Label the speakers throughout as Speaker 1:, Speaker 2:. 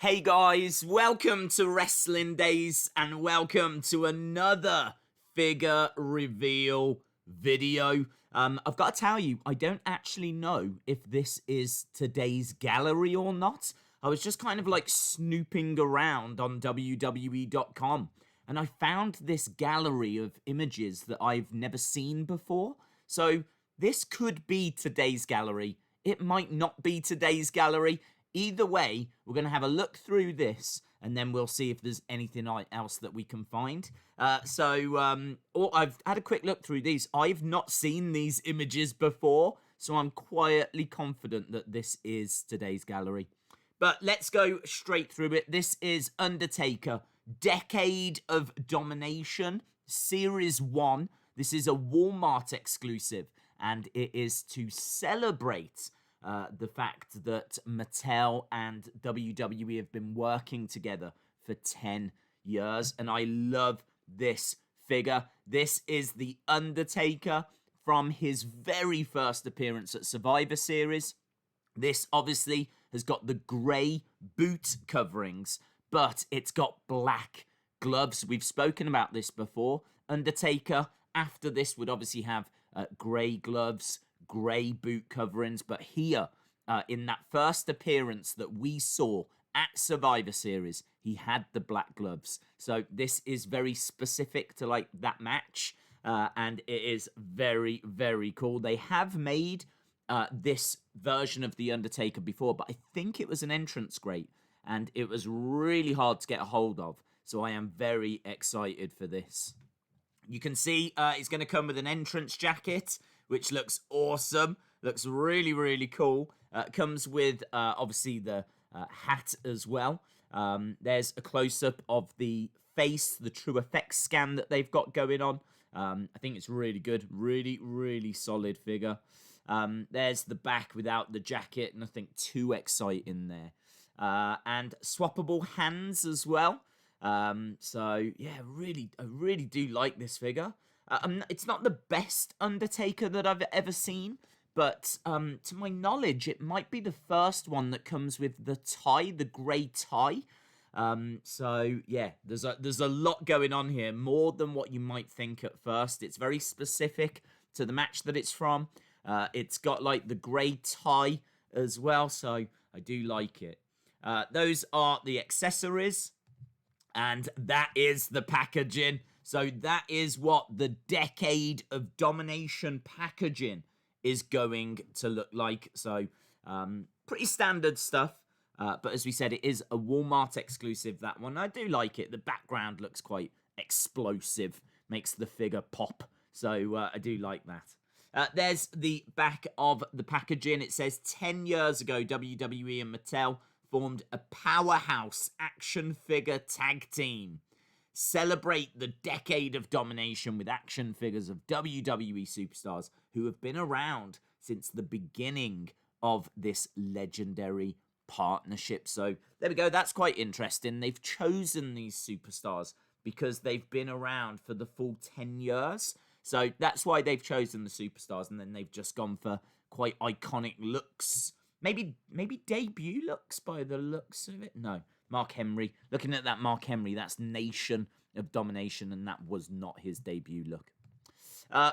Speaker 1: Hey guys, welcome to Wrestling Days and welcome to another figure reveal video. I've got to tell you, I don't actually know if this is today's gallery or not. I was just kind of like snooping around on WWE.com and I found this gallery of images that I've never seen before. So this could be today's gallery. It might not be today's gallery. Either way, we're going to have a look through this, and then we'll see if there's anything else that we can find. I've had a quick look through these. I've not seen these images before, so I'm quietly confident that this is today's gallery. But let's go straight through it. This is Undertaker, Decade of Domination, Series 1. This is a Walmart exclusive, and it is to celebrate the fact that Mattel and WWE have been working together for 10 years. And I love this figure. This is the Undertaker from his very first appearance at Survivor Series. This obviously has got the grey boot coverings, but it's got black gloves. We've spoken about this before. Undertaker, after this, would obviously have grey gloves, grey boot coverings, but here in that first appearance that we saw at Survivor Series, he had the black gloves. So this is very specific to like that match, and it is very, very cool. They have made this version of the Undertaker before, but I think it was an entrance grate and it was really hard to get a hold of. So I am very excited for this. You can see it's going to come with an entrance jacket, which looks awesome. Looks really, really cool. Comes with, obviously, the hat as well. There's a close-up of the face, the True Effects scan that they've got going on. I think it's really good. Really, really solid figure. There's the back without the jacket. Nothing too exciting there. And swappable hands as well. So, yeah, I really do like this figure. It's not the best Undertaker that I've ever seen, but to my knowledge, it might be the first one that comes with the tie, the grey tie. So yeah, there's a lot going on here, more than what you might think at first. It's very specific to the match that it's from. It's got like the grey tie as well, so I do like it. Those are the accessories, and that is the packaging. So that is what the Decade of Domination packaging is going to look like. So pretty standard stuff. But as we said, it is a Walmart exclusive, that one. I do like it. The background looks quite explosive. Makes the figure pop. So I do like that. There's the back of the packaging. It says 10 years ago, WWE and Mattel formed a powerhouse action figure tag team. Celebrate the Decade of Domination with action figures of WWE superstars who have been around since the beginning of this legendary partnership. So there we go. That's quite interesting. They've chosen these superstars because they've been around for the full 10 years. So that's why they've chosen the superstars, and then they've just gone for quite iconic looks. Maybe debut looks by the looks of it. No. Mark Henry. Looking at that Mark Henry, that's Nation of Domination, and that was not his debut look.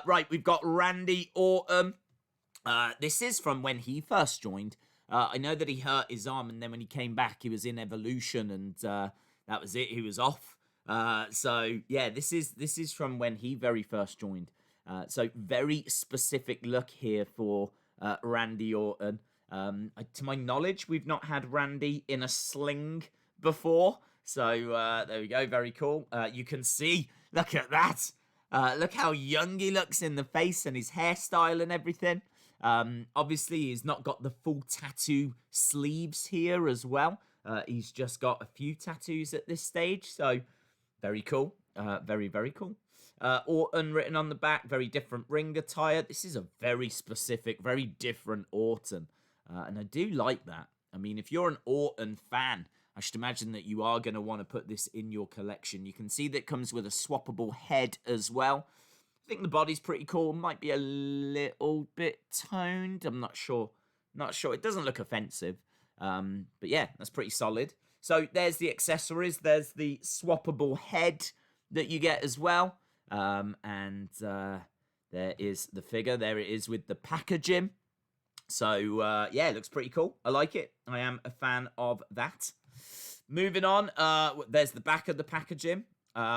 Speaker 1: Right, we've got Randy Orton. This is from when he first joined. I know that he hurt his arm, and then when he came back, he was in Evolution, and that was it. He was off. So, yeah, this is from when he very first joined. So, very specific look here for Randy Orton. To my knowledge, we've not had Randy in a sling before. So there we go. Very cool. You can see, look at that. Look how young he looks in the face and his hairstyle and everything. Obviously, he's not got the full tattoo sleeves here as well. He's just got a few tattoos at this stage. So very cool. Very, very cool. Orton written on the back. Very different ring attire. This is a very specific, very different Orton. And I do like that. I mean, if you're an Orton fan, I should imagine that you are going to want to put this in your collection. You can see that it comes with a swappable head as well. I think the body's pretty cool. Might be a little bit toned. I'm not sure. It doesn't look offensive. But yeah, that's pretty solid. So there's the accessories. There's the swappable head that you get as well. And there is the figure. There it is with the packaging. So, yeah, it looks pretty cool. I like it. I am a fan of that. Moving on, there's the back of the packaging.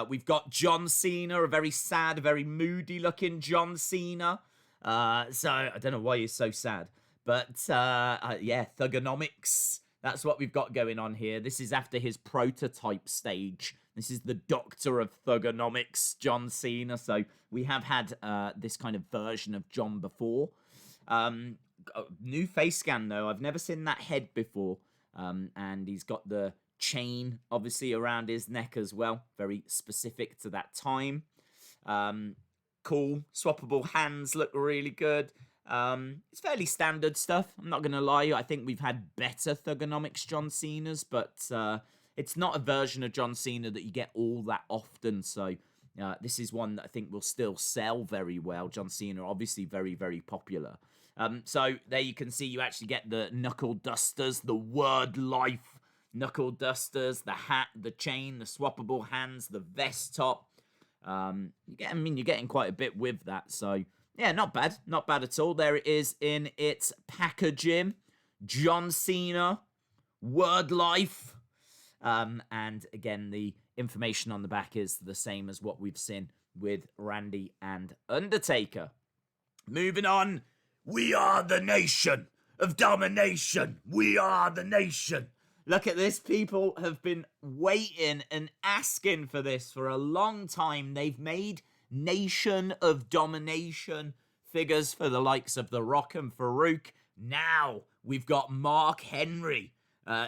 Speaker 1: We've got John Cena, a very sad, very moody-looking John Cena. So, I don't know why he's so sad. But, yeah, Thugonomics. That's what we've got going on here. This is after his prototype stage. This is the Doctor of Thugonomics, John Cena. So, we have had this kind of version of John before. New face scan, though. I've never seen that head before. And he's got the chain, obviously, around his neck as well. Very specific to that time. Cool. Swappable hands look really good. It's fairly standard stuff. I'm not going to lie. I think we've had better Thugonomics John Cena's, but it's not a version of John Cena that you get all that often. So this is one that I think will still sell very well. John Cena, obviously very, very popular. So there you can see you actually get the knuckle dusters, the word life knuckle dusters, the hat, the chain, the swappable hands, the vest top. You're getting quite a bit with that. So yeah, not bad at all. There it is in its packaging. John Cena, word life. And again, the information on the back is the same as what we've seen with Randy and Undertaker. Moving on. We are the nation of domination. We are the nation. Look at this. People have been waiting and asking for this for a long time. They've made Nation of Domination figures for the likes of The Rock and Farouk. Now we've got Mark Henry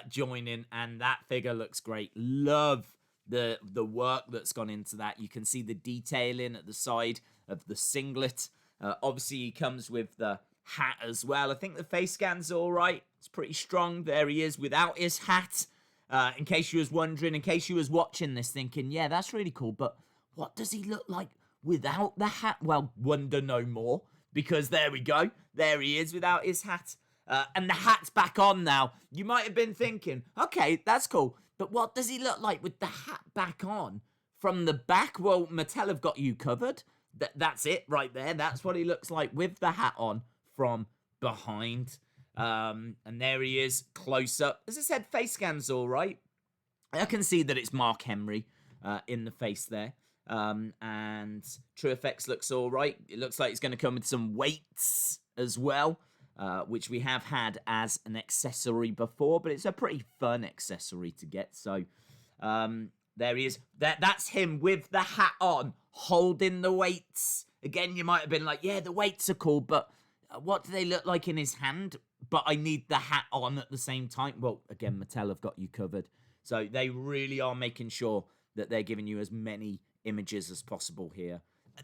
Speaker 1: joining, and that figure looks great. Love the work that's gone into that. You can see the detailing at the side of the singlet. Obviously, he comes with the hat as well. I think the face scan's all right. It's pretty strong. There he is without his hat. In case you was wondering, in case you was watching this thinking, yeah, that's really cool, but what does he look like without the hat? Well, wonder no more, because there we go. There he is without his hat. And the hat's back on now. You might have been thinking, okay, that's cool, but what does he look like with the hat back on from the back? Well, Mattel have got you covered. That's it right there. That's what he looks like with the hat on from behind. And there he is, close up. As I said, face scan's all right. I can see that it's Mark Henry in the face there. And True Effects looks all right. It looks like it's going to come with some weights as well, which we have had as an accessory before, but it's a pretty fun accessory to get. So there he is. That's him with the hat on, holding the weights. Again, you might have been like, yeah, the weights are cool, but what do they look like in his hand? But I need the hat on at the same time. Well, again, Mattel have got you covered. So they really are making sure that they're giving you as many images as possible here.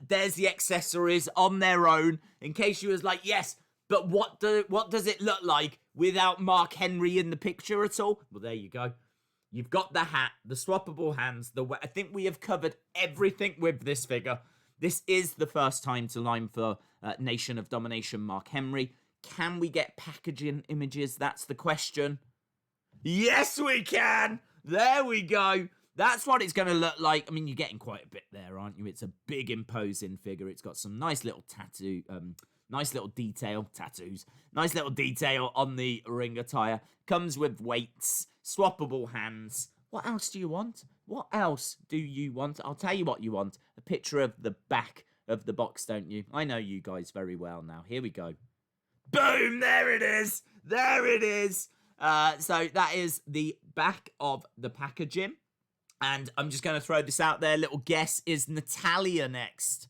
Speaker 1: There's the accessories on their own, in case you was like, yes, but what does it look like without Mark Henry in the picture at all? Well, there you go. You've got the hat, the swappable hands. I think we have covered everything with this figure. This is the first time to line for Nation of Domination Mark Henry. Can we get packaging images? That's the question. Yes, we can. There we go. That's what it's going to look like. I mean, you're getting quite a bit there, aren't you? It's a big, imposing figure. It's got some nice little tattoo, nice little detail, tattoos, nice little detail on the ring attire. Comes with weights, swappable hands. What else do you want? What else do you want? I'll tell you what you want. A picture of the back of the box, don't you? I know you guys very well now. Here we go. Boom! There it is. There it is. So that is the back of the packaging. And I'm just going to throw this out there. Little guess, is Natalya next?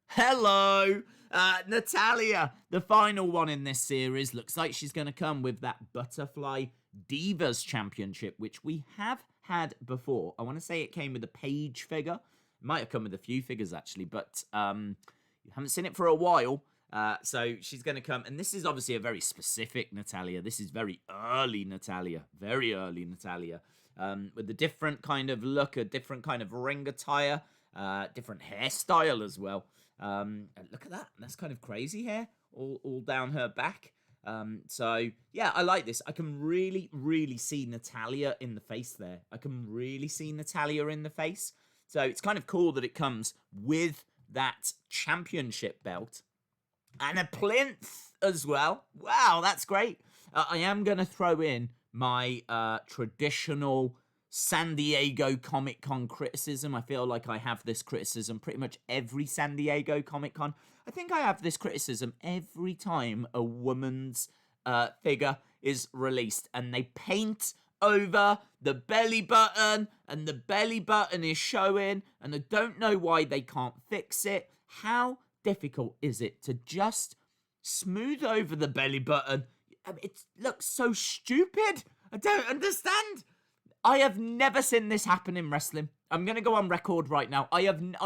Speaker 1: Hello! Natalya, the final one in this series. Looks like she's going to come with that Butterfly Divas Championship, which we have had before. I want to say it came with a Paige figure. It might have come with a few figures, actually, but you haven't seen it for a while. So she's going to come, and this is obviously a very specific Natalya. This is very early Natalya, with a different kind of look, a different kind of ring attire, different hairstyle as well. Look at that. That's kind of crazy hair all down her back. So, yeah, I like this. I can really, really see Natalya in the face there. I can really see Natalya in the face. So it's kind of cool that it comes with that championship belt and a plinth as well. Wow, that's great. I am going to throw in my traditional San Diego Comic Con criticism. I feel like I have this criticism pretty much every San Diego Comic Con. I think I have this criticism every time a woman's figure is released and they paint over the belly button and the belly button is showing and I don't know why they can't fix it. How difficult is it to just smooth over the belly button? It looks so stupid. I don't understand. I have never seen this happen in wrestling. I'm going to go on record right now. I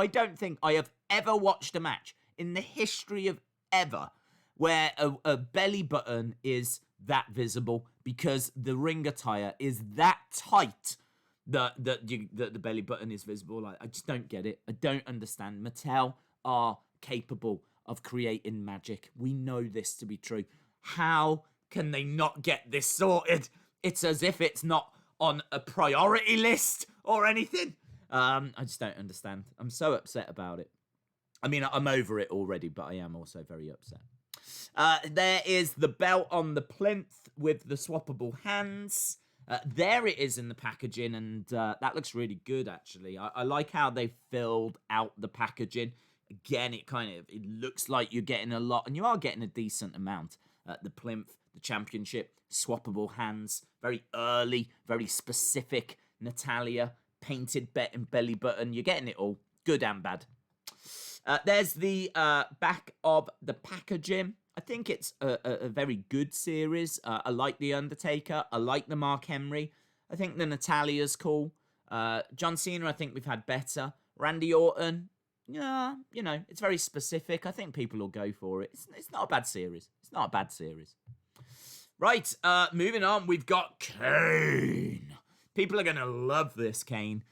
Speaker 1: don't think I have ever watched a match in the history of ever where a belly button is that visible because the ring attire is that tight that the belly button is visible. Like, I just don't get it. I don't understand. Mattel are capable of creating magic. We know this to be true. How can they not get this sorted? It's as if it's not on a priority list or anything. I just don't understand. I'm so upset about it. I mean, I'm over it already, but I am also very upset. There is the belt on the plinth with the swappable hands. There it is in the packaging, and that looks really good, actually. I like how they filled out the packaging. Again, it looks like you're getting a lot, and you are getting a decent amount. The plinth, the championship, swappable hands, very early, very specific. Natalya, painted belly button. You're getting it all, good and bad. There's the back of the packaging. I think it's a very good series. I like the Undertaker. I like the Mark Henry. I think the Natalya's cool. John Cena, I think we've had better. Randy Orton, yeah, you know, it's very specific. I think people will go for it. It's not a bad series. It's not a bad series. Right, moving on, we've got Kane. People are going to love this Kane.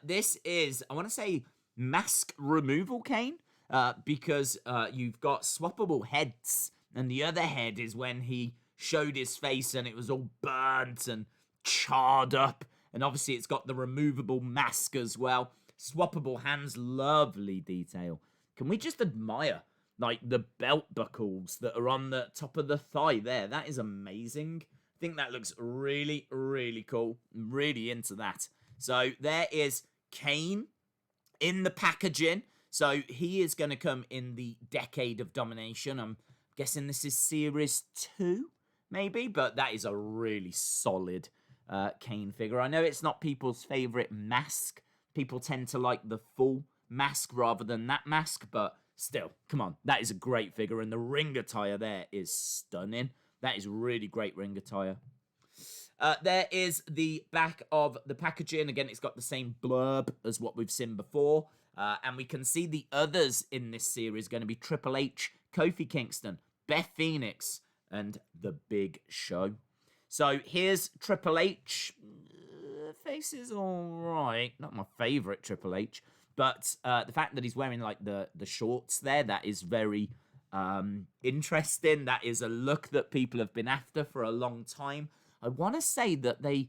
Speaker 1: This is, I want to say, mask removal Kane, because you've got swappable heads, and the other head is when he showed his face and it was all burnt and charred up, and obviously it's got the removable mask as well. Swappable hands, lovely detail. Can we just admire, like, the belt buckles that are on the top of the thigh there? That is amazing. I think that looks really, really cool. I'm really into that. So there is Kane in the packaging. So he is going to come in the Decade of Domination. I'm guessing this is Series 2, maybe? But that is a really solid Kane figure. I know it's not people's favourite mask. People tend to like the full mask rather than that mask, but still, come on. That is a great figure, and the ring attire there is stunning. That is really great ring attire. There is the back of the packaging. Again, it's got the same blurb as what we've seen before. And we can see the others in this series going to be Triple H, Kofi Kingston, Beth Phoenix, and The Big Show. So here's Triple H. Face is all right. Not my favourite Triple H. But the fact that he's wearing like the shorts there, that is very interesting. That is a look that people have been after for a long time. I want to say that I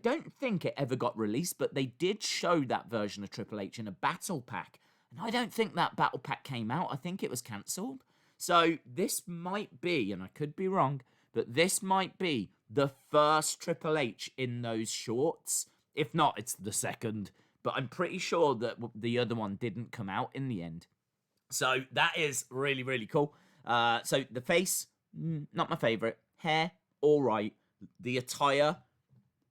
Speaker 1: don't think it ever got released, but they did show that version of Triple H in a battle pack. And I don't think that battle pack came out. I think it was cancelled. So this might be, and I could be wrong, but this might be the first Triple H in those shorts. If not, it's the second. But I'm pretty sure that the other one didn't come out in the end. So that is really, really cool. So the face, not my favourite. Hair, all right. The attire,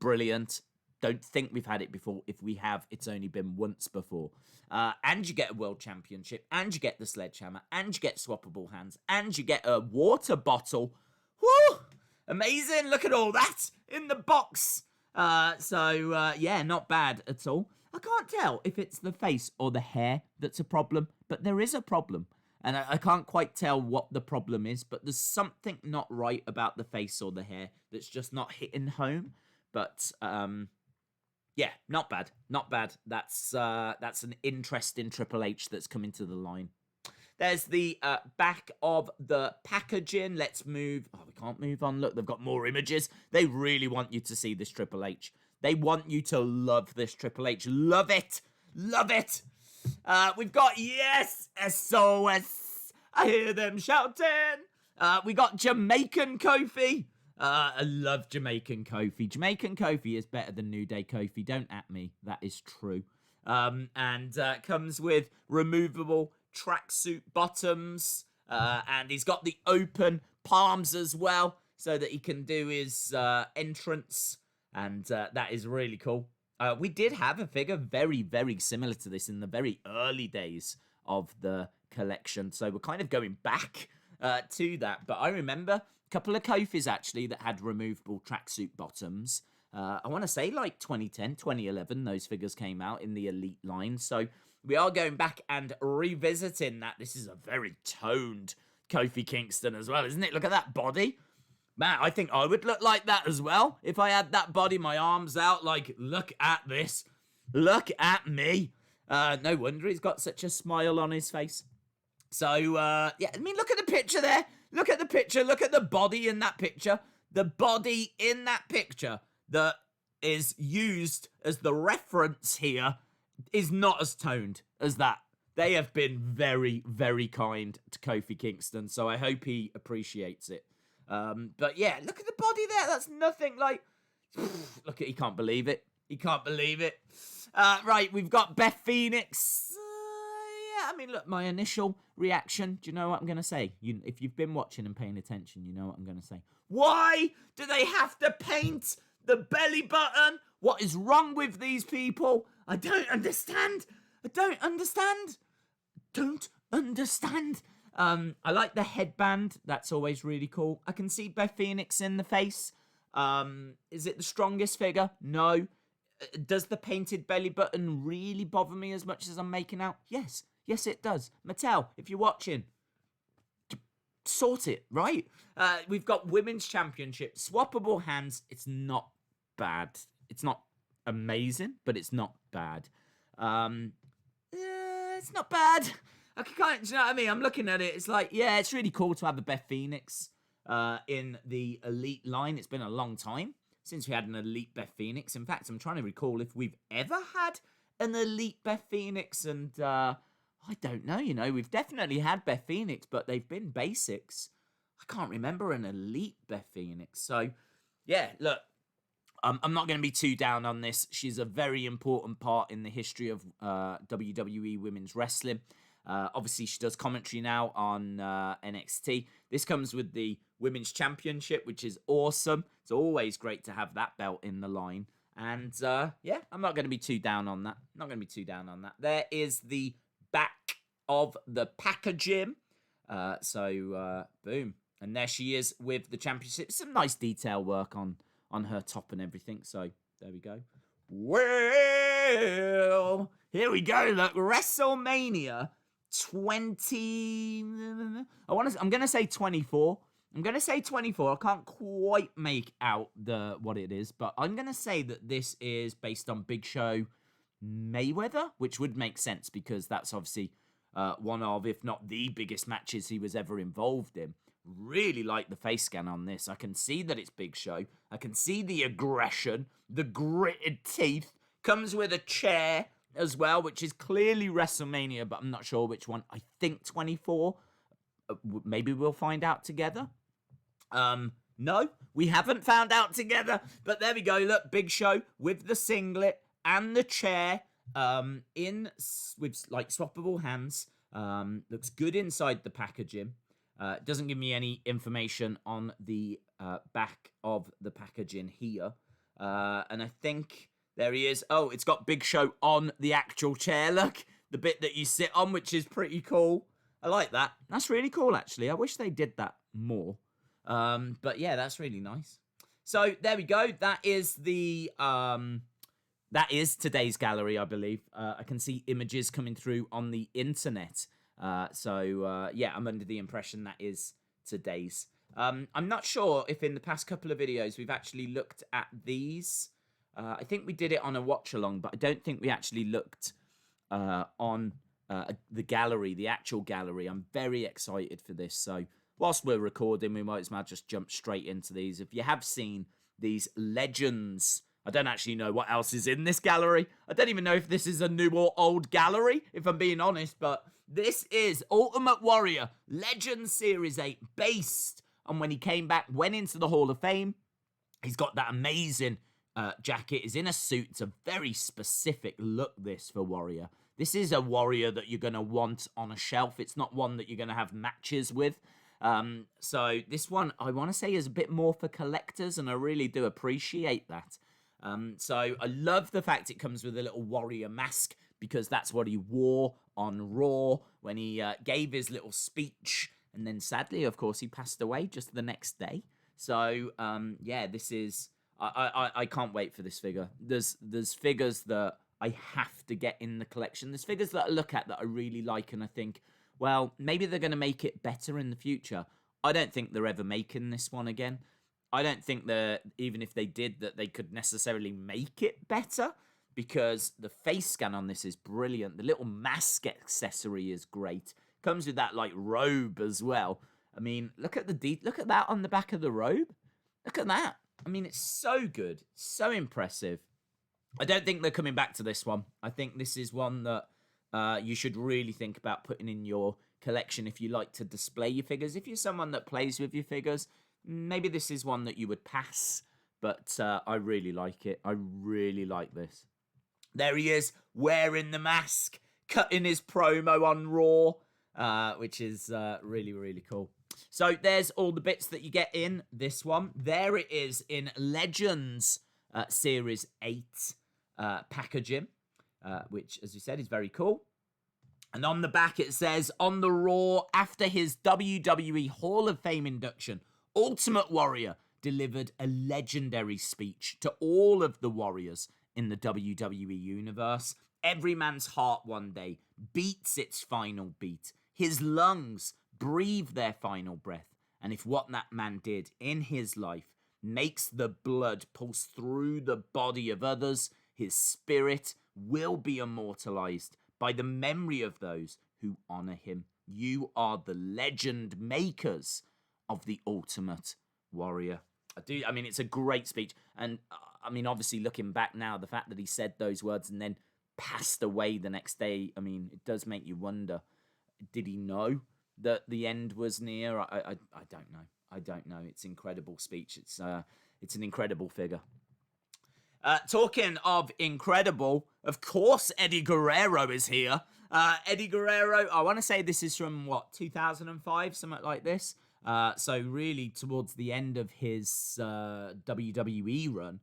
Speaker 1: brilliant. Don't think we've had it before. If we have, it's only been once before. And you get a world championship, and you get the sledgehammer, and you get swappable hands, and you get a water bottle. Woo! Amazing. Look at all that in the box. Yeah, not bad at all. I can't tell if it's the face or the hair that's a problem, but there is a problem. And I can't quite tell what the problem is, but there's something not right about the face or the hair that's just not hitting home. But, yeah, not bad. Not bad. That's an interesting Triple H that's come into the line. There's the back of the packaging. Let's move. Oh, we can't move on. Look, they've got more images. They really want you to see this Triple H. They want you to love this Triple H. Love it. Love it. We've got, yes, SOS. I hear them shouting. We got Jamaican Kofi. I love Jamaican Kofi. Jamaican Kofi is better than New Day Kofi. Don't at me. That is true. And comes with removable tracksuit bottoms. And he's got the open palms as well, so that he can do his entrance. And that is really cool. We did have a figure very, very similar to this in the very early days of the collection. So we're kind of going back to that. But I remember a couple of Kofis, actually, that had removable tracksuit bottoms. I want to say like 2010, 2011, those figures came out in the Elite line. So we are going back and revisiting that. This is a very toned Kofi Kingston as well, isn't it? Look at that body. Man, I think I would look like that as well. If I had that body, my arms out, like, look at this. Look at me. No wonder he's got such a smile on his face. So, yeah, I mean, look at the picture there. Look at the picture. Look at the body in that picture. The body in that picture that is used as the reference here is not as toned as that. They have been very, very kind to Kofi Kingston, so I hope he appreciates it. But yeah, look at the body there. That's nothing like... Look at, he can't believe it. He can't believe it. Right, we've got Beth Phoenix. Yeah, I mean, look, my initial reaction, do you know what I'm going to say? If you've been watching and paying attention, you know what I'm going to say. Why do they have to paint the belly button? What is wrong with these people? I don't understand. I don't understand. Don't understand. I like the headband. That's always really cool. I can see Beth Phoenix in the face. Is it the strongest figure? No. Does the painted belly button really bother me as much as I'm making out? Yes. Yes, it does. Mattel, if you're watching, sort it, right? We've got Women's Championship. Swappable hands. It's not bad. It's not amazing, but it's not bad. It's not bad. I can't, do you know what I mean? I'm looking at it. It's like, yeah, it's really cool to have a Beth Phoenix in the Elite line. It's been a long time since we had an Elite Beth Phoenix. In fact, I'm trying to recall if we've ever had an Elite Beth Phoenix. And I don't know, you know. We've definitely had Beth Phoenix, but they've been basics. I can't remember an Elite Beth Phoenix. So, yeah, look. I'm not going to be too down on this. She's a very important part in the history of WWE Women's Wrestling. Obviously, she does commentary now on NXT. This comes with the Women's Championship, which is awesome. It's always great to have that belt in the line. And, yeah, I'm not going to be too down on that. Not going to be too down on that. There is the back of the packaging. Boom. And there she is with the championship. Some nice detail work on her top and everything. So, there we go. Well, here we go. Look, WrestleMania 20... I'm going to say 24. I'm going to say 24. I can't quite make out what it is, but I'm going to say that this is based on Big Show Mayweather, which would make sense because that's obviously one of, if not the biggest matches he was ever involved in. Really like the face scan on this. I can see that it's Big Show. I can see the aggression, the gritted teeth. Comes with a chair as well, which is clearly WrestleMania, but I'm not sure which one. I think 24. Maybe we'll find out together. No, we haven't found out together. But there we go. Look, Big Show with the singlet and the chair with like swappable hands. Looks good inside the packaging. Doesn't give me any information on the back of the packaging here. And I think there he is. Oh, it's got Big Show on the actual chair. Look, the bit that you sit on, which is pretty cool. I like that. That's really cool, actually. I wish they did that more. But yeah, that's really nice. So there we go. That is today's gallery, I believe. I can see images coming through on the internet. Yeah, I'm under the impression that is today's. I'm not sure if in the past couple of videos we've actually looked at these. I think we did it on a watch along, but I don't think we actually looked on the gallery, the actual gallery. I'm very excited for this. So whilst we're recording, we might as well just jump straight into these. If you have seen these legends, I don't actually know what else is in this gallery. I don't even know if this is a new or old gallery, if I'm being honest, but this is Ultimate Warrior Legends Series 8, based on when he came back, went into the Hall of Fame. He's got that amazing jacket. He's in a suit. It's a very specific look, this, for Warrior. This is a Warrior that you're going to want on a shelf. It's not one that you're going to have matches with. So this one, I want to say, is a bit more for collectors, and I really do appreciate that. So I love the fact it comes with a little Warrior mask, because that's what he wore on Raw when he gave his little speech. And then sadly, of course, he passed away just the next day. So, yeah, this is... I can't wait for this figure. There's figures that I have to get in the collection. There's figures that I look at that I really like, and I think, well, maybe they're going to make it better in the future. I don't think they're ever making this one again. I don't think that even if they did, that they could necessarily make it better, because the face scan on this is brilliant. The little mask accessory is great. Comes with that like robe as well. I mean, look at that on the back of the robe. Look at that. I mean, it's so good, so impressive. I don't think they're coming back to this one. I think this is one that you should really think about putting in your collection if you like to display your figures. If you're someone that plays with your figures, maybe this is one that you would pass. But I really like it. I really like this. There he is, wearing the mask, cutting his promo on Raw, which is really, really cool. So there's all the bits that you get in this one. There it is in Legends Series 8 packaging, which, as we said, is very cool. And on the back it says, on the Raw, after his WWE Hall of Fame induction, Ultimate Warrior delivered a legendary speech to all of the Warriors in the WWE Universe. Every man's heart one day beats its final beat. His lungs breathe their final breath. And if what that man did in his life makes the blood pulse through the body of others, his spirit will be immortalized by the memory of those who honor him. You are the legend makers of the Ultimate Warrior. I mean, it's a great speech. And I mean, obviously looking back now, the fact that he said those words and then passed away the next day, I mean, it does make you wonder, did he know that the end was near? I don't know. I don't know. It's an incredible speech. It's an incredible figure. Talking of incredible, of course, Eddie Guerrero is here. Eddie Guerrero, I want to say this is from, 2005, something like this. So really towards the end of his WWE run.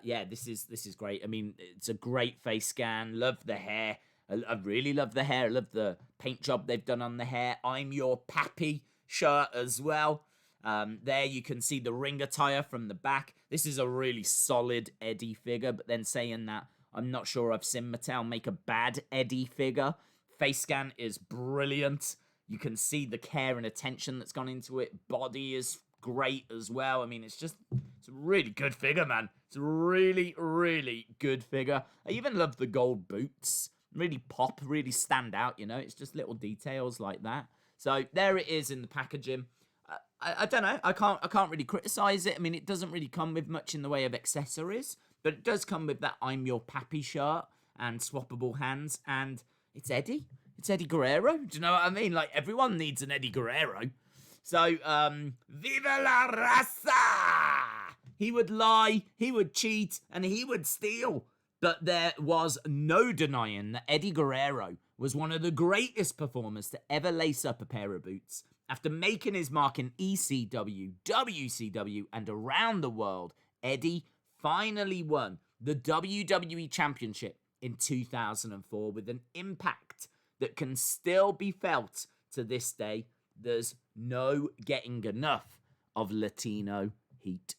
Speaker 1: Yeah, this is great. I mean, it's a great face scan. Love the hair. I really love the hair. I love the paint job they've done on the hair. I'm Your Pappy shirt as well. There you can see the ring attire from the back. This is a really solid Eddie figure, but then saying that, I'm not sure I've seen Mattel make a bad Eddie figure. Face scan is brilliant. You can see the care and attention that's gone into it. Body is great as well. I mean, it's a really good figure, man. It's a really, really good figure. I even love the gold boots. Really pop, really stand out, you know. It's just little details like that. So there it is in the packaging. I don't know. I can't really criticize it. I mean, it doesn't really come with much in the way of accessories, but it does come with that I'm Your Pappy shirt and swappable hands, and it's Eddie. It's Eddie Guerrero. Do you know what I mean? Like, everyone needs an Eddie Guerrero. So, Viva la raza! He would lie, he would cheat, and he would steal. But there was no denying that Eddie Guerrero was one of the greatest performers to ever lace up a pair of boots. After making his mark in ECW, WCW, and around the world, Eddie finally won the WWE Championship in 2004 with an impact that can still be felt to this day. There's no getting enough of Latino heat.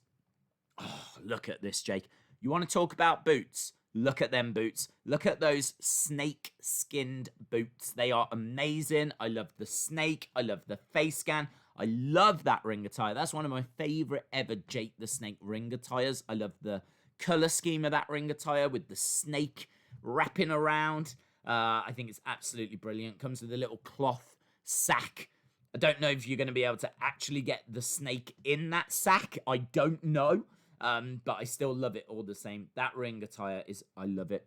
Speaker 1: Oh, look at this, Jake. You want to talk about boots? Look at them boots. Look at those snake-skinned boots. They are amazing. I love the snake. I love the face scan. I love that ring attire. That's one of my favorite ever Jake the Snake ring attires. I love the color scheme of that ring attire with the snake wrapping around. I think it's absolutely brilliant. Comes with a little cloth sack. I don't know if you're going to be able to actually get the snake in that sack. I don't know. But I still love it all the same. That ring attire I love it.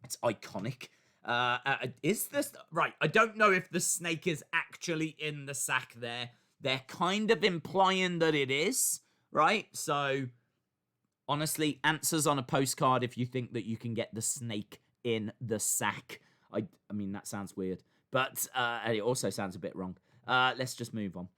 Speaker 1: It's iconic. Is this right? I don't know if the snake is actually in the sack there. They're kind of implying that it is, right? So, honestly, answers on a postcard if you think that you can get the snake in the sack. I mean, that sounds weird, but it also sounds a bit wrong. Let's just move on.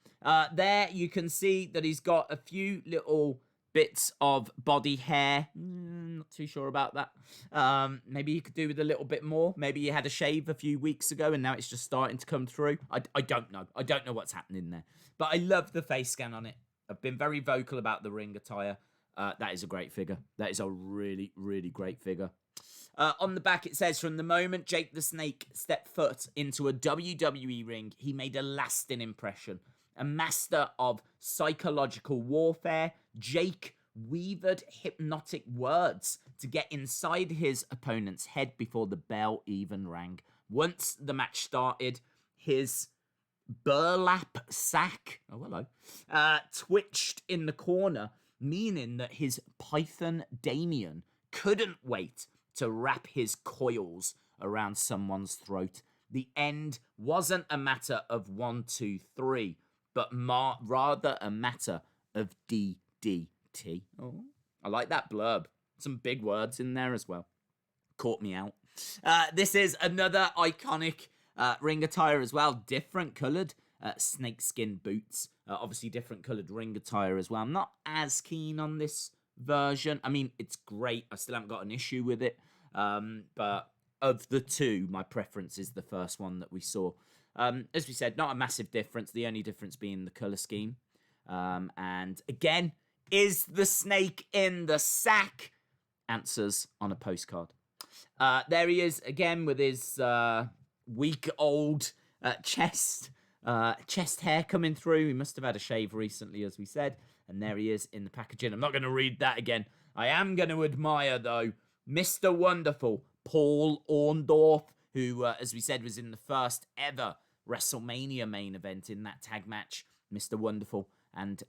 Speaker 1: There you can see that he's got a few little bits of body hair. Not too sure about that. Maybe he could do with a little bit more. Maybe he had a shave a few weeks ago and now it's just starting to come through. I don't know. I don't know what's happening there. But I love the face scan on it. I've been very vocal about the ring attire. That is a great figure. That is a really, really great figure. On the back, it says, from the moment Jake the Snake stepped foot into a WWE ring, he made a lasting impression. A master of psychological warfare, Jake weaved hypnotic words to get inside his opponent's head before the bell even rang. Once the match started, his burlap sack, twitched in the corner, meaning that his Python Damien couldn't wait to wrap his coils around someone's throat. The end wasn't a matter of 1, 2, 3, but rather a matter of DDT. Oh, I like that blurb. Some big words in there as well. Caught me out. This is another iconic ring attire as well. Different coloured snakeskin boots. Obviously different coloured ring attire as well. I'm not as keen on this version. I mean, it's great. I still haven't got an issue with it. But of the two, my preference is the first one that we saw. As we said, not a massive difference. The only difference being the colour scheme. And again, is the snake in the sack? Answers on a postcard. There he is again with his week-old chest hair coming through. He must have had a shave recently, as we said. And there he is in the packaging. I'm not going to read that again. I am going to admire, though, Mr. Wonderful, Paul Orndorff, who, as we said, was in the first ever WrestleMania main event in that tag match. Mr. Wonderful and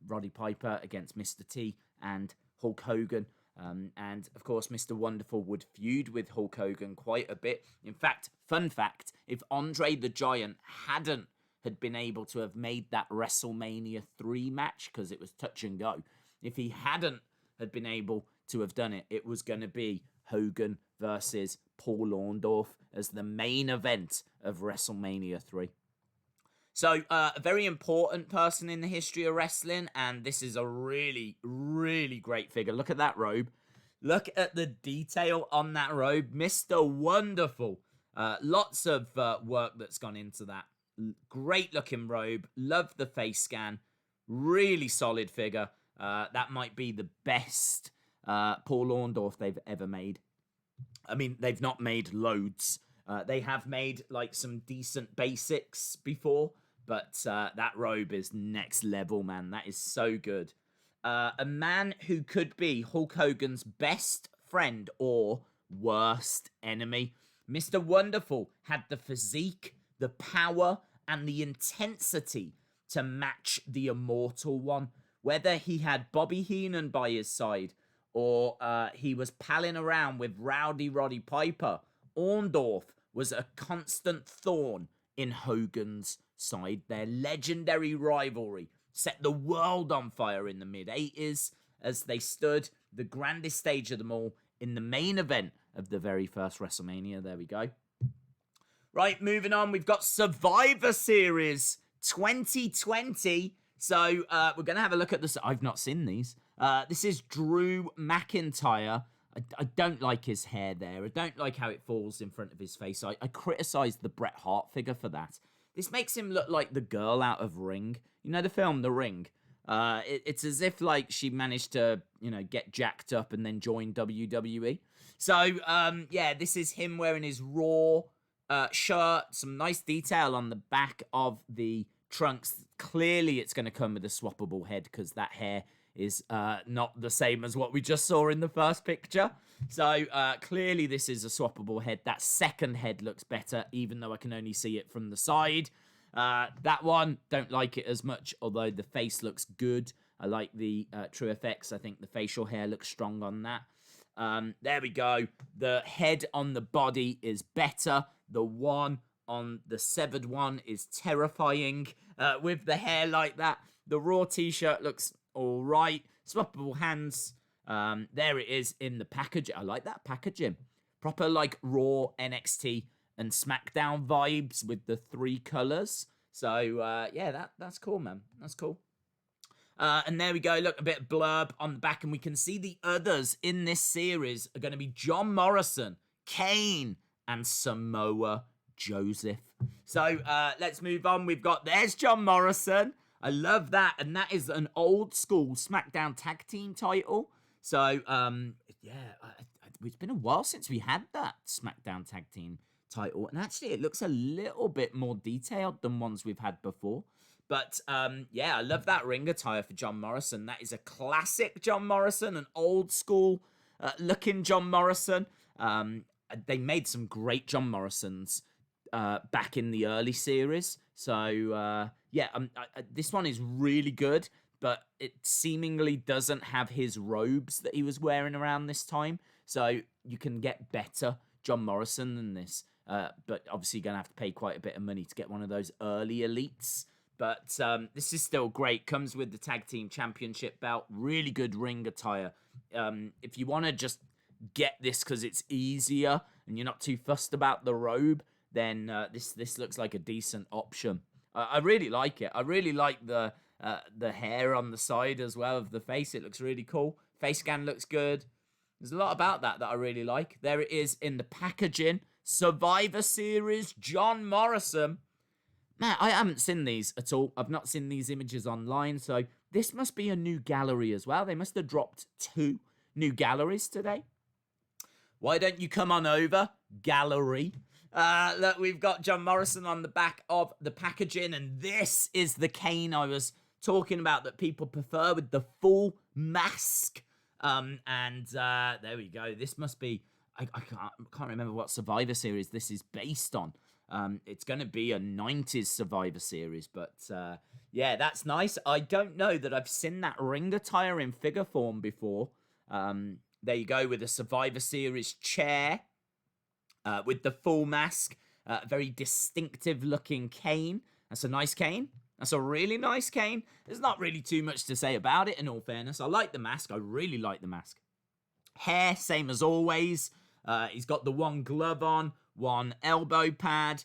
Speaker 1: Roddy Piper against Mr. T and Hulk Hogan. And, of course, Mr. Wonderful would feud with Hulk Hogan quite a bit. In fact, fun fact, if Andre the Giant had been able to have made that WrestleMania 3 match, because it was touch and go, if he had been able to have done it, it was going to be Hogan versus Paul Orndorff as the main event of WrestleMania 3. So, a very important person in the history of wrestling, and this is a really, really great figure. Look at that robe. Look at the detail on that robe. Mr. Wonderful. Lots of work that's gone into that. Great looking robe. Love the face scan. Really solid figure. That might be the best Paul Orndorff they've ever made. I mean, they've not made loads. They have made like some decent basics before, but that robe is next level, man. That is so good. A man who could be Hulk Hogan's best friend or worst enemy. Mr. Wonderful had the physique, the power, and the intensity to match the Immortal One. Whether he had Bobby Heenan by his side or he was palling around with Rowdy Roddy Piper, Orndorff was a constant thorn in Hogan's side. Their legendary rivalry set the world on fire in the mid-80s as they stood the grandest stage of them all in the main event of the very first WrestleMania. There we go. Right, moving on. We've got Survivor Series 2020. So we're going to have a look at this. I've not seen these. This is Drew McIntyre. I don't like his hair there. I don't like how it falls in front of his face. I criticised the Bret Hart figure for that. This makes him look like the girl out of Ring. You know the film The Ring? It's as if like she managed to, get jacked up and then join WWE. So, yeah, this is him wearing his Raw shirt. Some nice detail on the back of the trunks. Clearly it's going to come with a swappable head because that hair is not the same as what we just saw in the first picture. So clearly this is a swappable head. That second head looks better, even though I can only see it from the side. That one, don't like it as much, although the face looks good. I like the True Effects. I think the facial hair looks strong on that. There we go. The head on the body is better. The one on the severed one is terrifying with the hair like that. The Raw t-shirt looks all right. Swappable hands. There it is in the package. I like that packaging. Proper like Raw, NXT, and SmackDown vibes with the 3 colors. So, yeah, that's cool, man. That's cool. And there we go. Look, a bit of blurb on the back. And we can see the others in this series are going to be John Morrison, Kane, and Samoa Joseph. So, let's move on. There's John Morrison. I love that. And that is an old school SmackDown tag team title. So, yeah, it's been a while since we had that SmackDown tag team title. And actually, it looks a little bit more detailed than ones we've had before. But, yeah, I love that ring attire for John Morrison. That is a classic John Morrison, an old school looking John Morrison. They made some great John Morrisons back in the early series. So, yeah, this one is really good, but it seemingly doesn't have his robes that he was wearing around this time. So you can get better John Morrison than this. But obviously you're going to have to pay quite a bit of money to get one of those early elites. But this is still great. Comes with the Tag Team Championship belt. Really good ring attire. If you want to just get this because it's easier and you're not too fussed about the robe, then this looks like a decent option. I really like it. I really like the hair on the side as well of the face. It looks really cool. Face scan looks good. There's a lot about that I really like. There it is in the packaging. Survivor Series, John Morrison. Man, I haven't seen these at all. I've not seen these images online, so this must be a new gallery as well. They must have dropped 2 new galleries today. Why don't you come on over, gallery? Look, we've got John Morrison on the back of the packaging, and this is the Kane I was talking about that people prefer with the full mask. There we go. This must be, I can't remember what Survivor Series this is based on. It's going to be a 90s Survivor Series, but yeah, that's nice. I don't know that I've seen that ring attire in figure form before. There you go with the Survivor Series chair with the full mask. Very distinctive looking cane. That's a nice cane. That's a really nice cane. There's not really too much to say about it, in all fairness. I like the mask. I really like the mask. Hair, same as always. He's got the 1 glove on, 1 elbow pad.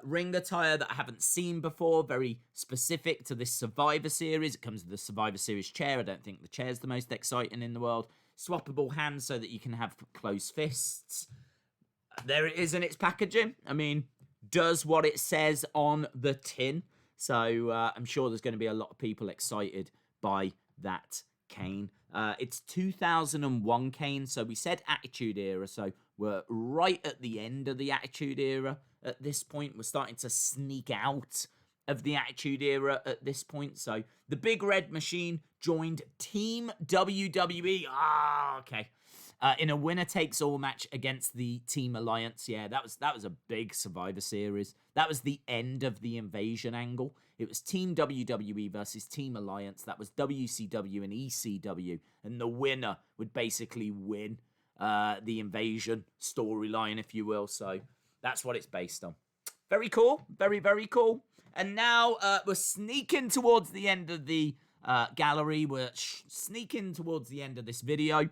Speaker 1: Ring attire that I haven't seen before. Very specific to this Survivor Series. It comes with the Survivor Series chair. I don't think the chair's the most exciting in the world. Swappable hands so that you can have closed fists. There it is in its packaging. I mean, does what it says on the tin. So I'm sure there's going to be a lot of people excited by that Kane. It's 2001 Kane, so we said Attitude Era, so we're right at the end of the Attitude Era at this point. We're starting to sneak out of the Attitude Era at this point. So the Big Red Machine joined Team WWE. Okay. In a winner-takes-all match against the Team Alliance. Yeah, that was a big Survivor Series. That was the end of the Invasion angle. It was Team WWE versus Team Alliance. That was WCW and ECW. And the winner would basically win the Invasion storyline, if you will. So that's what it's based on. Very cool. Very, very cool. And now we're sneaking towards the end of the gallery. We're sneaking towards the end of this video.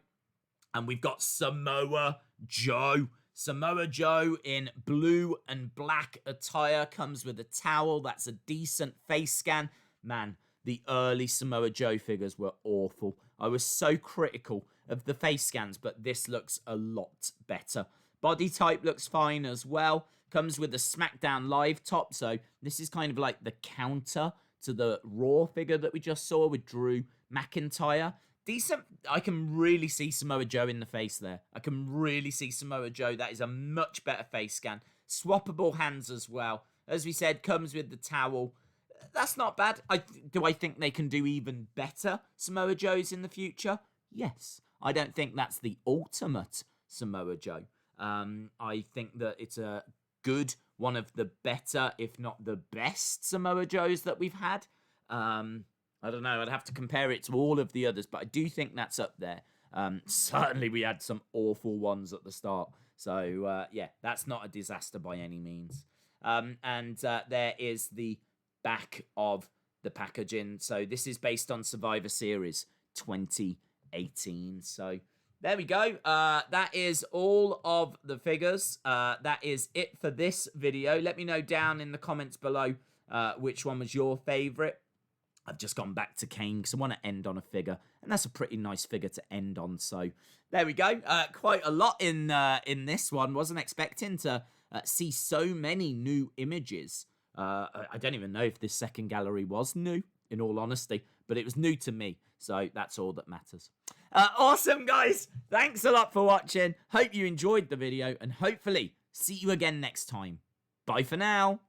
Speaker 1: And we've got Samoa Joe. Samoa Joe in blue and black attire. Comes with a towel. That's a decent face scan. Man, the early Samoa Joe figures were awful. I was so critical of the face scans, but this looks a lot better. Body type looks fine as well. Comes with a SmackDown Live top. So this is kind of like the counter to the Raw figure that we just saw with Drew McIntyre. Decent. I can really see Samoa Joe in the face there. I can really see Samoa Joe. That is a much better face scan. Swappable hands as well. As we said, comes with the towel. That's not bad. Do I think they can do even better Samoa Joes in the future? Yes. I don't think that's the ultimate Samoa Joe. I think that it's a good, one of the better, if not the best Samoa Joes that we've had. I don't know. I'd have to compare it to all of the others, but I do think that's up there. Certainly, we had some awful ones at the start. So, yeah, that's not a disaster by any means. And there is the back of the packaging. So, this is based on Survivor Series 2018. So, there we go. That is all of the figures. That is it for this video. Let me know down in the comments below which one was your favorite. I've just gone back to Kane because I want to end on a figure, and that's a pretty nice figure to end on. So there we go. Quite a lot in this one. Wasn't expecting to see so many new images. I don't even know if this second gallery was new, in all honesty, but it was new to me. So that's all that matters. Awesome, guys. Thanks a lot for watching. Hope you enjoyed the video, and hopefully see you again next time. Bye for now.